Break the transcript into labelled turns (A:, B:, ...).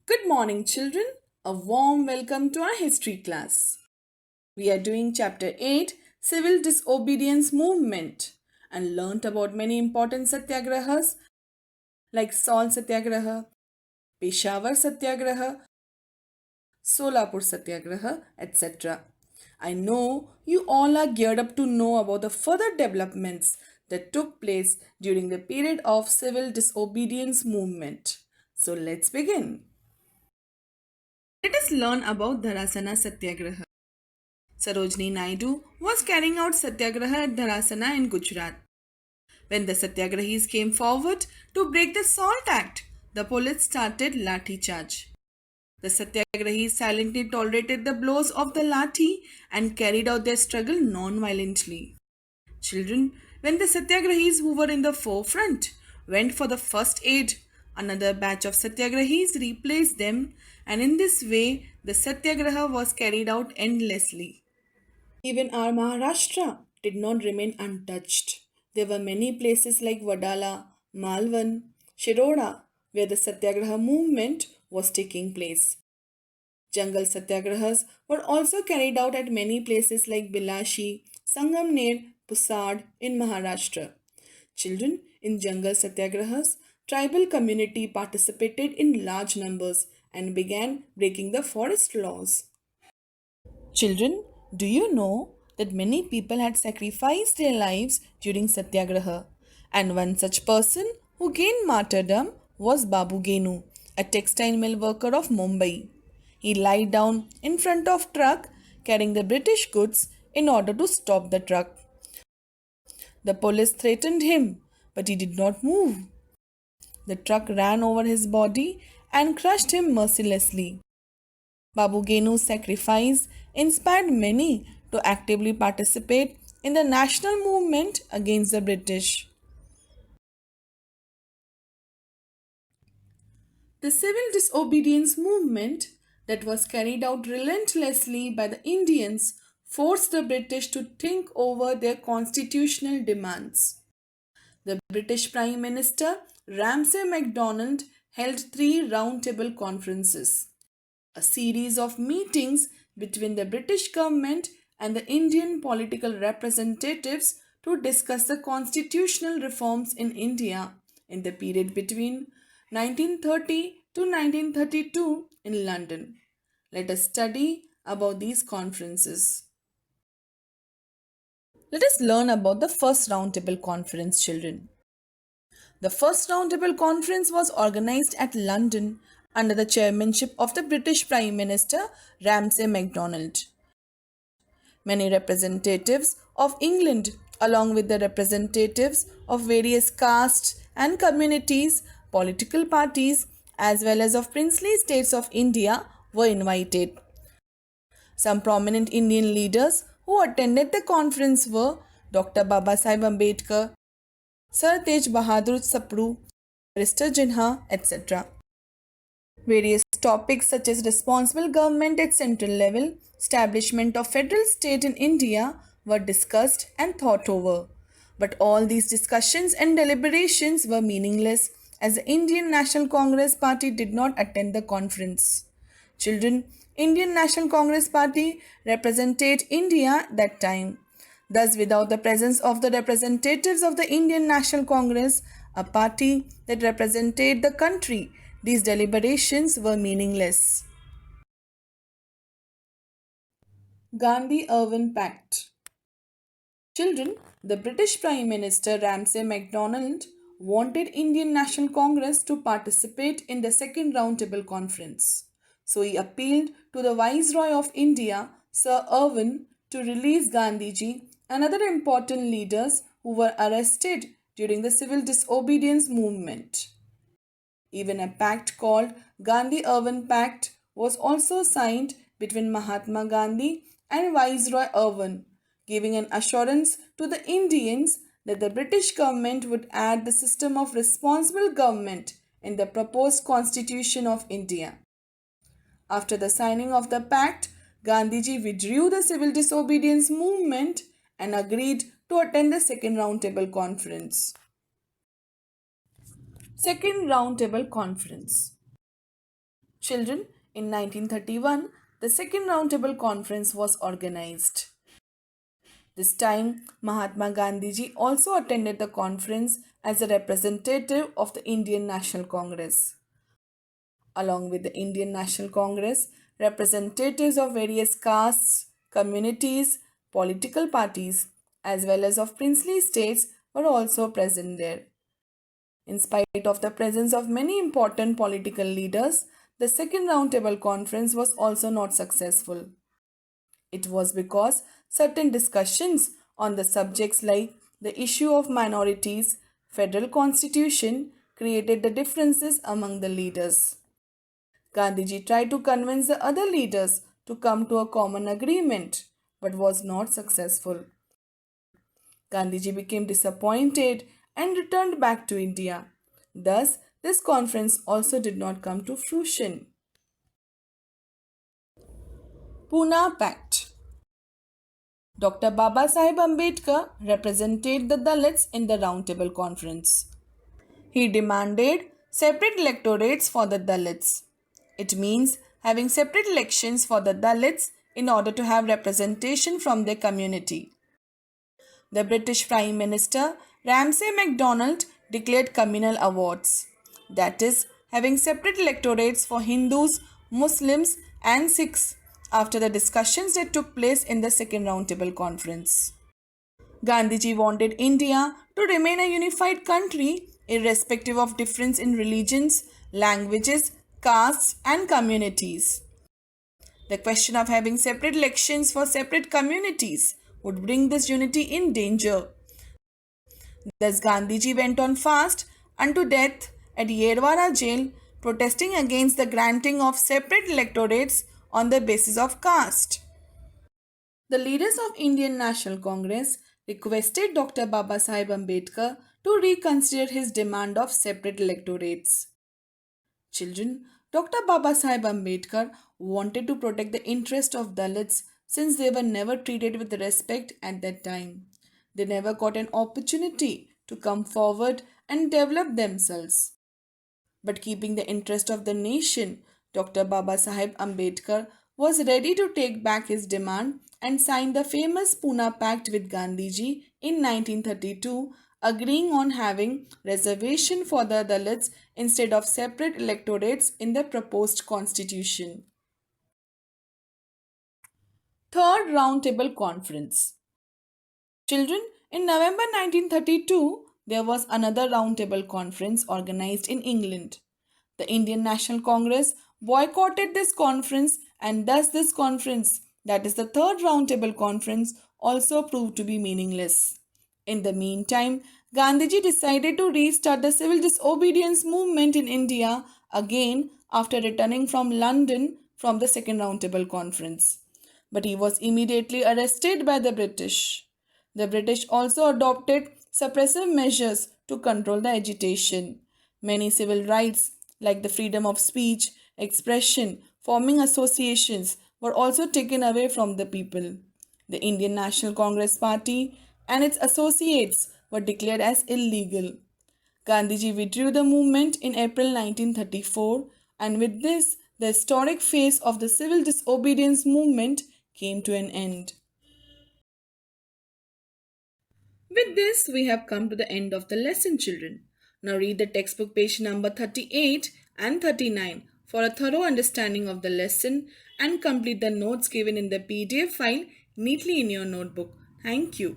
A: Good morning, children. A warm welcome to our history class. We are doing chapter 8 Civil Disobedience Movement and learnt about many important satyagrahas like Salt Satyagraha, Peshawar Satyagraha, Solapur Satyagraha, etc. I know you all are geared up to know about the further developments that took place during the period of civil disobedience movement. So let's begin. Let us learn about Dharasana Satyagraha. Sarojini Naidu was carrying out Satyagraha at Dharasana in Gujarat. When the Satyagrahis came forward to break the Salt Act, the police started lathi charge. The Satyagrahis silently tolerated the blows of the lathi and carried out their struggle non-violently. Children, when the Satyagrahis who were in the forefront went for the first aid, another batch of Satyagrahis replaced them, and in this way the Satyagraha was carried out endlessly. Even our Maharashtra did not remain untouched. There were many places like Vadala, Malvan, Shiroda where the Satyagraha movement was taking place. Jungle Satyagrahas were also carried out at many places like Bilashi, Sangamner, Pusad in Maharashtra. Children in jungle satyagrahas, tribal community participated in large numbers and began breaking the forest laws. Children, do you know that many people had sacrificed their lives during Satyagraha? And one such person who gained martyrdom was Babu Genu, a textile mill worker of Mumbai. He lied down in front of truck carrying the British goods in order to stop the truck. The police threatened him, but he did not move. The truck ran over his body and crushed him mercilessly. Babu Genu's sacrifice inspired many to actively participate in the national movement against the British. The civil disobedience movement that was carried out relentlessly by the Indians forced the British to think over their constitutional demands. The British Prime Minister Ramsay MacDonald held three roundtable conferences, a series of meetings between the British government and the Indian political representatives to discuss the constitutional reforms in India in the period between 1930 to 1932 in London. Let us study about these conferences. Let us learn about the first roundtable conference, children. The first roundtable conference was organized at London under the chairmanship of the British Prime Minister Ramsay MacDonald. Many representatives of England, along with the representatives of various castes and communities, political parties, as well as of princely states of India, were invited. Some prominent Indian leaders who attended the conference were Dr. Babasaheb Ambedkar, Sir Tej Bahadur Sapru, Barrister Jinha, etc. Various topics such as responsible government at central level, establishment of federal state in India were discussed and thought over. But all these discussions and deliberations were meaningless as the Indian National Congress Party did not attend the conference. Children, Indian National Congress Party represented India that time. Thus, without the presence of the representatives of the Indian National Congress, a party that represented the country, these deliberations were meaningless. Gandhi-Irwin Pact. Children, the British Prime Minister Ramsay MacDonald wanted Indian National Congress to participate in the second roundtable conference. So he appealed to the Viceroy of India, Sir Irwin, to release Gandhiji and other important leaders who were arrested during the civil disobedience movement. Even a pact called Gandhi-Irwin Pact was also signed between Mahatma Gandhi and Viceroy Irwin, giving an assurance to the Indians that the British government would add the system of responsible government in the proposed Constitution of India. After the signing of the pact, Gandhiji withdrew the civil disobedience movement and agreed to attend the second roundtable conference. Second Roundtable Conference. Children, in 1931, the Second Roundtable Conference was organized. This time, Mahatma Gandhiji also attended the conference as a representative of the Indian National Congress. Along with the Indian National Congress, representatives of various castes, communities, political parties, as well as of princely states were also present there. In spite of the presence of many important political leaders, the Second Roundtable Conference was also not successful. It was because certain discussions on the subjects like the issue of minorities, federal constitution created the differences among the leaders. Gandhiji tried to convince the other leaders to come to a common agreement but was not successful. Gandhiji became disappointed and returned back to India. Thus, this conference also did not come to fruition. Pune Pact. Dr. Baba Sahib Ambedkar represented the Dalits in the Roundtable Conference. He demanded separate electorates for the Dalits. It means having separate elections for the Dalits in order to have representation from their community. The British Prime Minister Ramsay MacDonald declared communal awards, that is, having separate electorates for Hindus, Muslims, and Sikhs after the discussions that took place in the Second Roundtable Conference. Gandhiji wanted India to remain a unified country irrespective of difference in religions, languages, castes, and communities. The question of having separate elections for separate communities would bring this unity in danger. Thus, Gandhiji went on fast unto death at Yerwara jail, protesting against the granting of separate electorates on the basis of caste. The leaders of Indian National Congress requested Dr. Baba Sahib Ambedkar to reconsider his demand of separate electorates. Children, Dr. Baba Sahib Ambedkar wanted to protect the interest of Dalits since they were never treated with respect at that time. They never got an opportunity to come forward and develop themselves. But keeping the interest of the nation, Dr. Baba Sahib Ambedkar was ready to take back his demand and sign the famous Pune Pact with Gandhiji in 1932, agreeing on having reservation for the Dalits instead of separate electorates in the proposed constitution. Third Roundtable Conference. Children, in November 1932, there was another Roundtable Conference organized in England. The Indian National Congress boycotted this conference, and thus this conference, that is the Third Roundtable Conference, also proved to be meaningless. In the meantime, Gandhiji decided to restart the civil disobedience movement in India again after returning from London from the Second Roundtable Conference. But he was immediately arrested by the British. The British also adopted suppressive measures to control the agitation. Many civil rights, like the freedom of speech, expression, forming associations, were also taken away from the people. The Indian National Congress Party and its associates were declared as illegal. Gandhiji withdrew the movement in April 1934, and with this, the historic phase of the civil disobedience movement came to an end. With this, we have come to the end of the lesson, children. Now read the textbook page number 38 and 39 for a thorough understanding of the lesson and complete the notes given in the PDF file neatly in your notebook. Thank you.